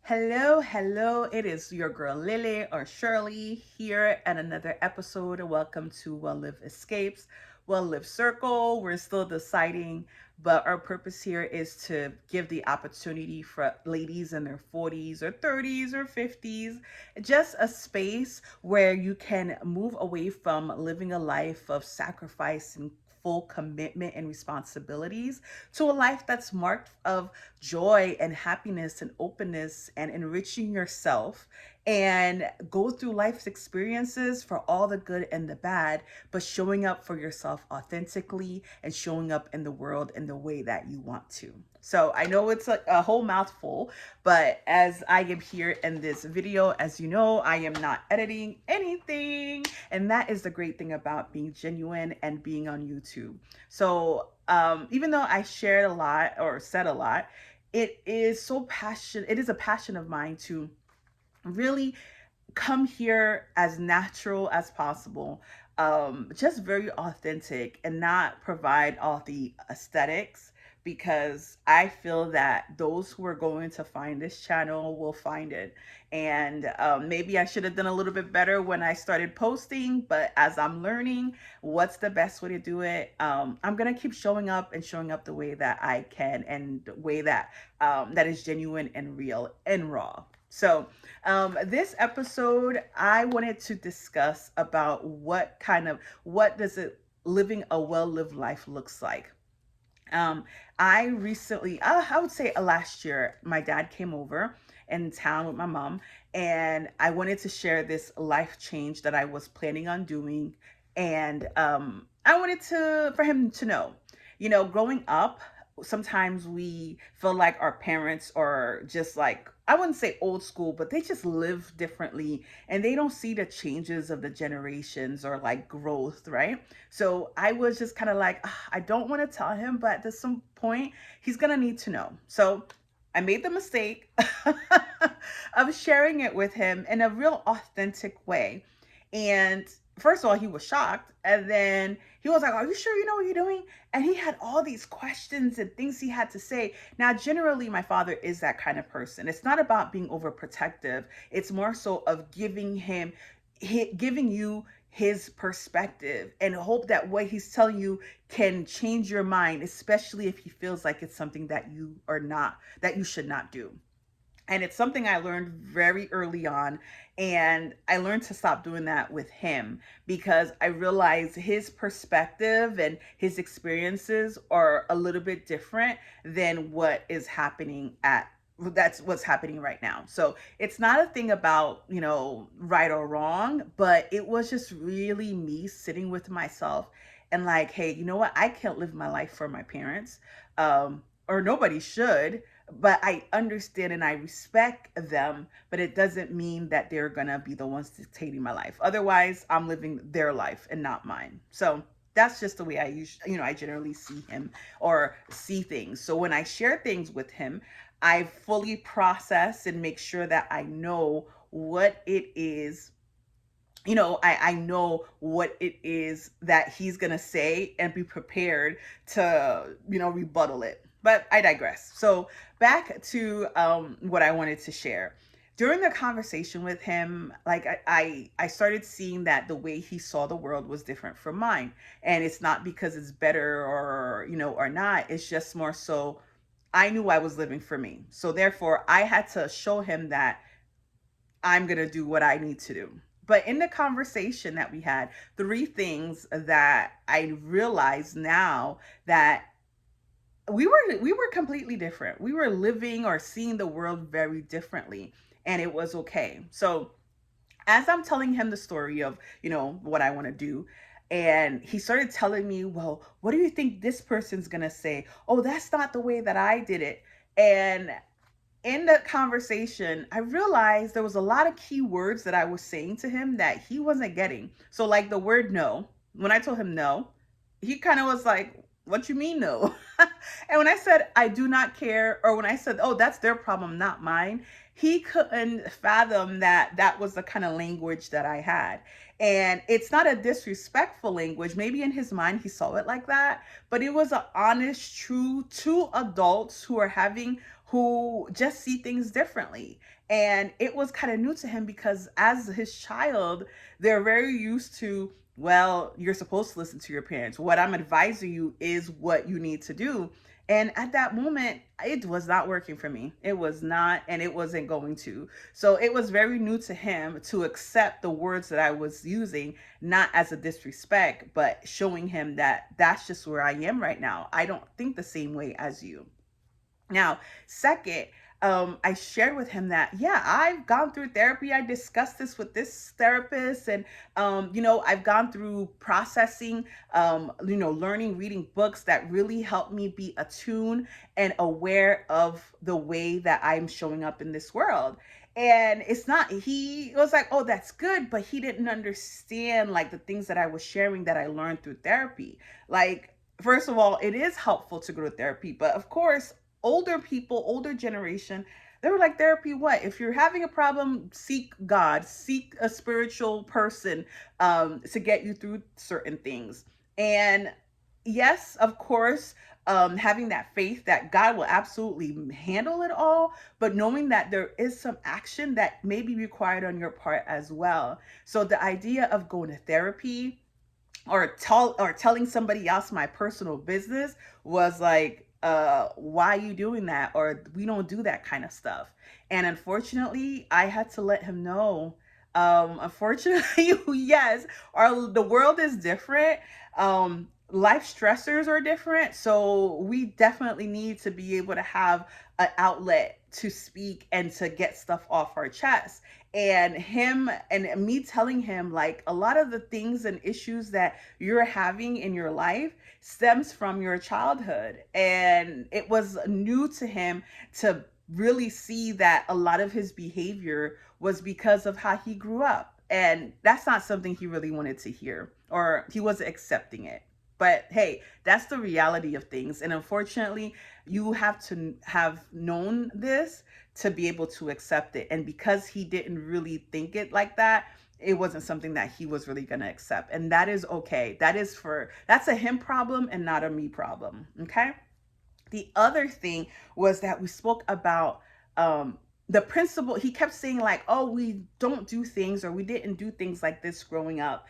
Hello, hello. It is your girl Lily or Shirley here at another episode. Welcome to Well Live Escapes, Well Live Circle. We're still deciding, but our purpose here is to give the opportunity for ladies in their 40s or 30s or 50s, just a space where you can move away from living a life of sacrifice and full commitment and responsibilities to a life that's marked of joy and happiness and openness and enriching yourself and go through life's experiences for all the good and the bad, but showing up for yourself authentically and showing up in the world in the way that you want to. So I know it's a whole mouthful, but as I am here in this video, as you know, I am not editing anything. And that is the great thing about being genuine and being on YouTube. So even though I shared a lot or said a lot, it is a passion of mine to really come here as natural as possible, just very authentic and not provide all the aesthetics, because I feel that those who are going to find this channel will find it. And maybe I should have done a little bit better when I started posting, but as I'm learning what's the best way to do it, I'm gonna keep showing up the way that I can, and the way that that is genuine and real and raw. So this episode, I wanted to discuss about what does it living a well-lived life looks like. I recently, I would say last year, my dad came over in town with my mom, and I wanted to share this life change that I was planning on doing. And I wanted for him to know, growing up, sometimes we feel like our parents are just like, I wouldn't say old school, but they just live differently and they don't see the changes of the generations or like growth, right? So I was just kind of like, I don't want to tell him, but at some point he's going to need to know. So I made the mistake of sharing it with him in a real authentic way. And first of all, he was shocked. And then he was like, "Are you sure you know what you're doing?" And he had all these questions and things he had to say. Now, generally, my father is that kind of person. It's not about being overprotective, it's more so of giving you his perspective and hope that what he's telling you can change your mind, especially if he feels like it's something that you should not do. And it's something I learned very early on. And I learned to stop doing that with him because I realized his perspective and his experiences are a little bit different than what is happening at that's what's happening right now. So it's not a thing about, right or wrong, but it was just really me sitting with myself and like, hey, you know what? I can't live my life for my parents, or nobody should, but I understand and I respect them, but it doesn't mean that they're gonna be the ones dictating my life. Otherwise, I'm living their life and not mine. So that's just the way I generally see him or see things. So when I share things with him, I fully process and make sure that I know what it is. I know what it is that he's gonna say and be prepared to, rebuttal it. But I digress. So back to what I wanted to share. During the conversation with him, like I started seeing that the way he saw the world was different from mine. And it's not because it's better or not. It's just more so I knew I was living for me. So therefore I had to show him that I'm going to do what I need to do. But in the conversation that we had, three things that I realized now that we were completely different. We were living or seeing the world very differently, and it was okay. So as I'm telling him the story of, what I want to do, and he started telling me, well, what do you think this person's going to say? Oh, that's not the way that I did it. And in the conversation, I realized there was a lot of key words that I was saying to him that he wasn't getting. So, like the word no, when I told him no, he kind of was like, "What you mean no?" And when I said, "I do not care," or when I said, "Oh, that's their problem, not mine," he couldn't fathom that that was the kind of language that I had. And it's not a disrespectful language. Maybe in his mind he saw it like that, but it was an honest, true two adults who are having who just see things differently. And it was kind of new to him because as his child, they're very used to, well, you're supposed to listen to your parents. What I'm advising you is what you need to do. And at that moment, it was not working for me. It was not, and it wasn't going to. So it was very new to him to accept the words that I was using, not as a disrespect, but showing him that that's just where I am right now. I don't think the same way as you. Now, second, I shared with him that, yeah, I've gone through therapy. I discussed this with this therapist, and, I've gone through processing, learning, reading books that really helped me be attuned and aware of the way that I'm showing up in this world. And it's not, he was like, oh, that's good, but he didn't understand like the things that I was sharing that I learned through therapy. Like, first of all, it is helpful to go to therapy, but of course, older people, older generation, they were like, therapy what? If you're having a problem, seek God, seek a spiritual person to get you through certain things. And yes, of course, having that faith that God will absolutely handle it all, but knowing that there is some action that may be required on your part as well. So the idea of going to therapy or telling somebody else my personal business was like, why are you doing that? Or we don't do that kind of stuff. And unfortunately, I had to let him know, unfortunately, yes, the world is different. Life stressors are different, so we definitely need to be able to have an outlet to speak and to get stuff off our chest. And him and me telling him like a lot of the things and issues that you're having in your life stems from your childhood. And it was new to him to really see that a lot of his behavior was because of how he grew up. And that's not something he really wanted to hear, or he wasn't accepting it. But hey, that's the reality of things. And unfortunately, you have to have known this to be able to accept it. And because he didn't really think it like that, it wasn't something that he was really going to accept. And that is okay. That's a him problem and not a me problem. Okay. The other thing was that we spoke about the principle. He kept saying like, oh, we don't do things, or we didn't do things like this growing up.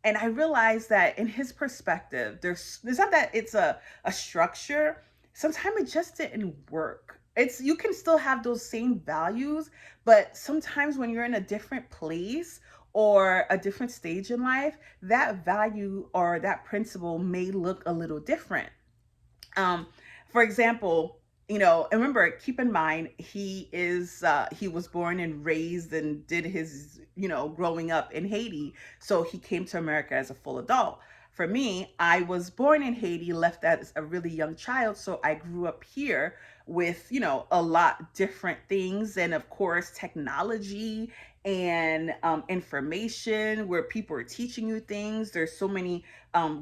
And I realized that in his perspective, there's not that it's a structure. Sometimes it just didn't work. It's, you can still have those same values, but sometimes when you're in a different place or a different stage in life, that value or that principle may look a little different. um, for example, and remember, keep in mind, he was born and raised and did his, growing up in Haiti. So he came to America as a full adult. For me, I was born in Haiti, left as a really young child. So I grew up here with, a lot different things. And of course, technology and information where people are teaching you things. There's so many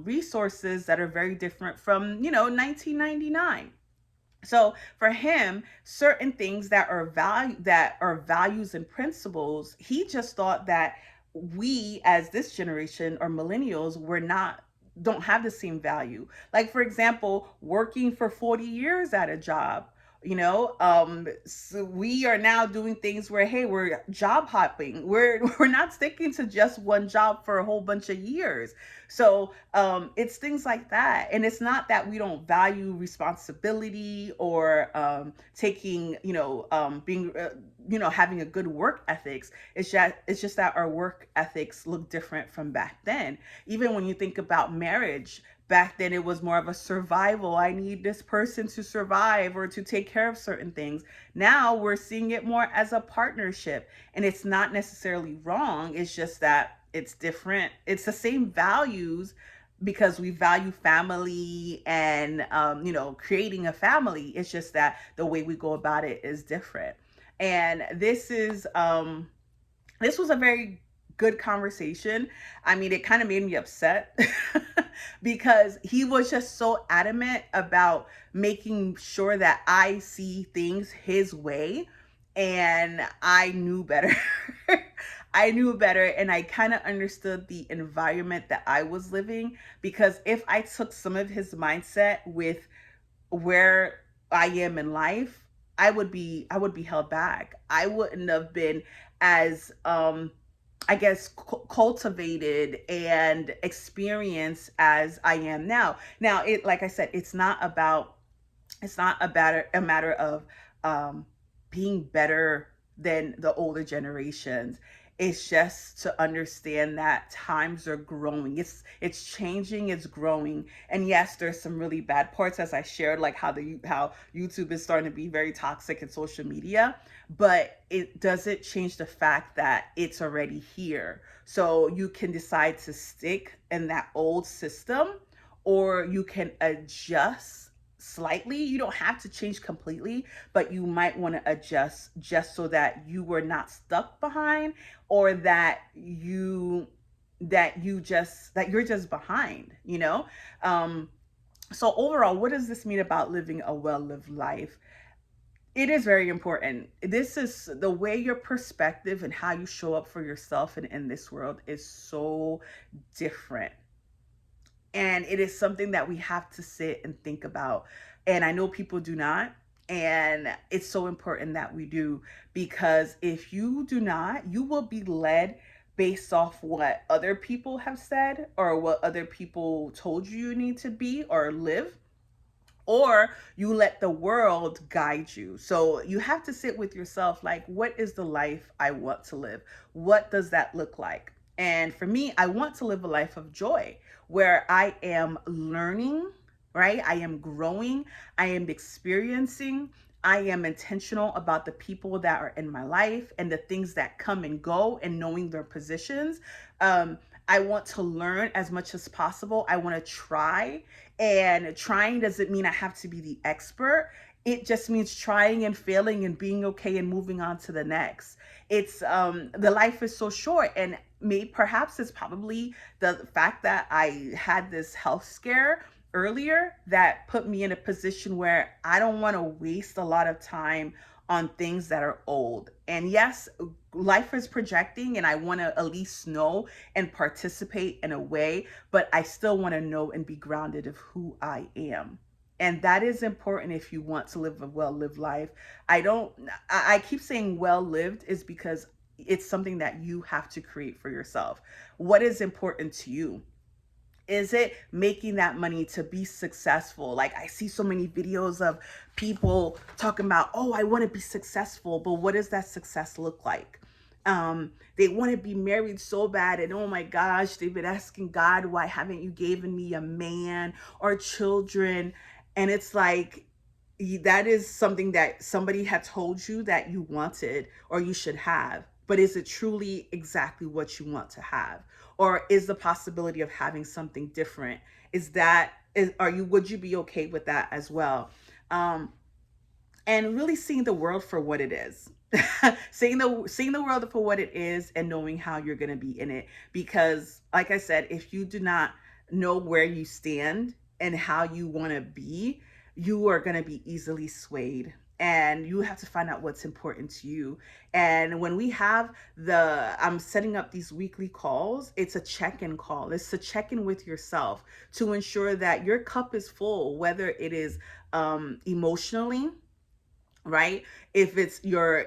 resources that are very different from 1999. So for him, certain things that are values and principles, he just thought that we as this generation or millennials were not don't have the same value. Like, for example, working for 40 years at a job. So we are now doing things where, hey, we're job hopping. We're not sticking to just one job for a whole bunch of years. So it's things like that. And it's not that we don't value responsibility or taking, being, having a good work ethics. It's just that our work ethics look different from back then. Even when you think about marriage, back then it was more of a survival. I need this person to survive or to take care of certain things. Now we're seeing it more as a partnership, and it's not necessarily wrong. It's just that it's different. It's the same values because we value family and creating a family. It's just that the way we go about it is different. And this was a very good conversation. I mean, it kind of made me upset because he was just so adamant about making sure that I see things his way. And I knew better. I knew better, and I kind of understood the environment that I was living, because if I took some of his mindset with where I am in life, I would be held back. I wouldn't have been as I guess cultivated and experienced as I am now. Now, it like I said, it's not a matter of um, being better than the older generations. It's just to understand that times are growing. It's changing. It's growing. And yes, there's some really bad parts, as I shared, like how YouTube is starting to be very toxic in social media. But it doesn't change the fact that it's already here. So you can decide to stick in that old system, or you can adjust slightly. You don't have to change completely, but you might want to adjust just so that you were not stuck behind, or that you're just behind, you know? Um so overall, what does this mean about living a well-lived life? It is very important. This is the way your perspective and how you show up for yourself and in this world is so different, and it is something that we have to sit and think about. And I know people do not, and it's so important that we do, because if you do not, you will be led based off what other people have said or what other people told you you need to be or live, or you let the world guide you. So you have to sit with yourself, like, what is the life I want to live? What does that look like? And for me, I want to live a life of joy where I am learning, right? I am growing, I am experiencing, I am intentional about the people that are in my life and the things that come and go, and knowing their positions. Um, I want to learn as much as possible. I want to try, and trying doesn't mean I have to be the expert. It just means trying and failing and being okay and moving on to the next. It's the life is so short, and maybe perhaps it's probably the fact that I had this health scare earlier that put me in a position where I don't want to waste a lot of time on things that are old. And yes, life is projecting, and I want to at least know and participate in a way, but I still want to know and be grounded of who I am. And that is important if you want to live a well lived life. I don't, I keep saying well lived is because it's something that you have to create for yourself. What is important to you? Is it making that money to be successful? Like, I see so many videos of people talking about, oh, I want to be successful, but what does that success look like? They want to be married so bad, and oh my gosh, they've been asking God, why haven't you given me a man or children? And it's like, that is something that somebody had told you that you wanted or you should have, but is it truly exactly what you want to have? Or is the possibility of having something different, is that is are you would you be okay with that as well? um and really seeing the world for what it is. Seeing the world for what it is, and knowing how you're going to be in it, because like I said, if you do not know where you stand and how you want to be, you are going to be easily swayed, and you have to find out what's important to you. And when we have the I'm setting up these weekly calls, it's a check-in call. It's to check in with yourself to ensure that your cup is full, whether it is emotionally, right? If it's your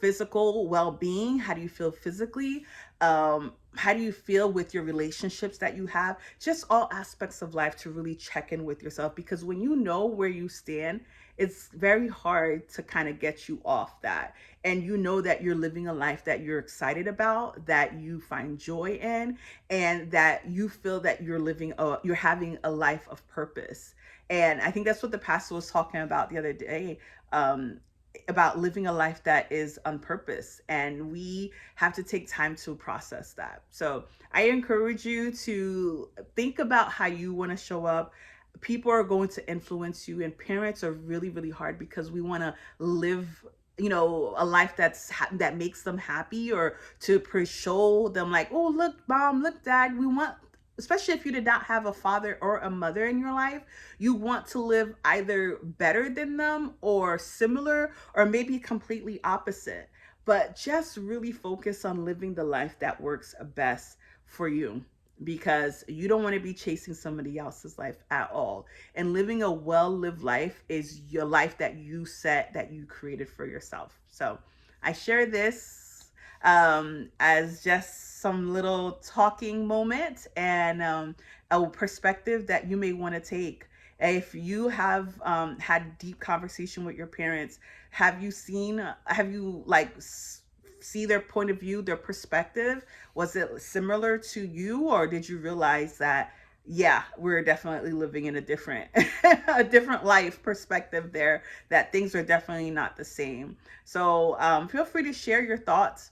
physical well-being, how do you feel physically? How do you feel with your relationships that you have? Just all aspects of life, to really check in with yourself, because when you know where you stand, it's very hard to kind of get you off that, and you know that you're living a life that you're excited about, that you find joy in, and that you feel that you're having a life of purpose. And I think that's what the pastor was talking about the other day, um, about living a life that is on purpose. And we have to take time to process that. So I encourage you to think about how you want to show up. People are going to influence you, and parents are really, really hard, because we want to live, a life that makes them happy, or to show them, like, oh, look, mom, look, dad, we want, especially if you did not have a father or a mother in your life, you want to live either better than them, or similar, or maybe completely opposite. But just really focus on living the life that works best for you. because you don't want to be chasing somebody else's life at all. And living a well-lived life is your life that you set, that you created for yourself. So I share this as just some little talking moment, and a perspective that you may want to take. If you have had deep conversation with your parents, have you like see their point of view, their perspective? Was it similar to you, or did you realize that, yeah, we're definitely living in a different a different life perspective there, that things are definitely not the same? So feel free to share your thoughts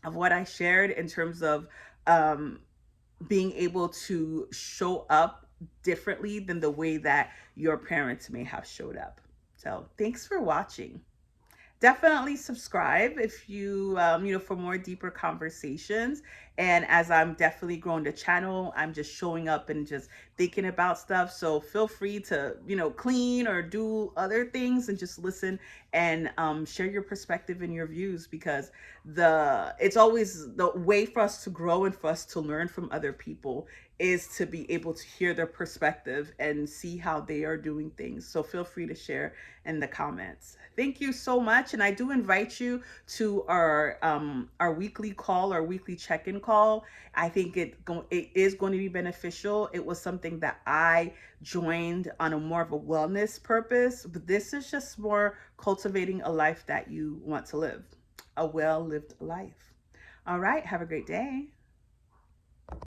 of what I shared in terms of um, being able to show up differently than the way that your parents may have showed up. So thanks for watching. Definitely subscribe if you for more deeper conversations. And as I'm definitely growing the channel, I'm just showing up and just thinking about stuff, so feel free to clean or do other things and just listen, and share your perspective and your views, because it's always the way for us to grow and for us to learn from other people is to be able to hear their perspective and see how they are doing things. So feel free to share in the comments. Thank you so much, and I do invite you to our weekly call, our weekly check-in call. I think it is going to be beneficial. It was something that I joined on a more of a wellness purpose, but this is just more cultivating a life that you want to live, a well-lived life. All right, have a great day.